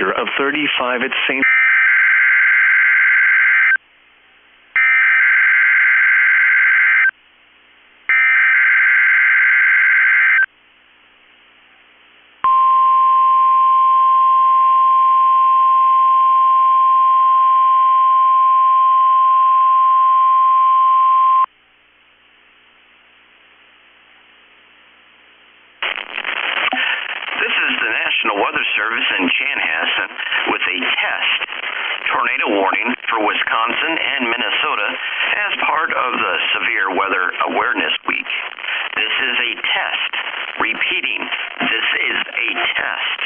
of 35 at St. This is the National Weather Service in Chanhassen with a test tornado warning for Wisconsin and Minnesota as part of the Severe Weather Awareness Week. This is a test. Repeating, this is a test.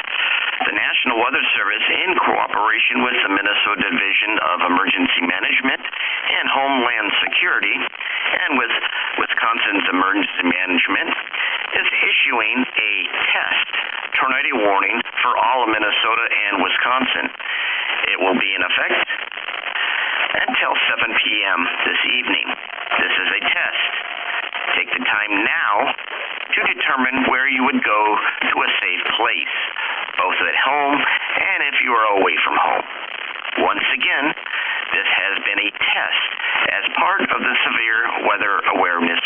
The National Weather Service, in cooperation with the Minnesota Division of Emergency Management and Homeland Security, and with Wisconsin's Emergency Management, is issuing a test tornado warning for all of Minnesota and Wisconsin. It will be in effect until 7 p.m. this evening. This is a test. Take the time now to determine where you would go to a safe place, both at home and if you are away from home. Once again, this has been a test as part of the Severe Weather Awareness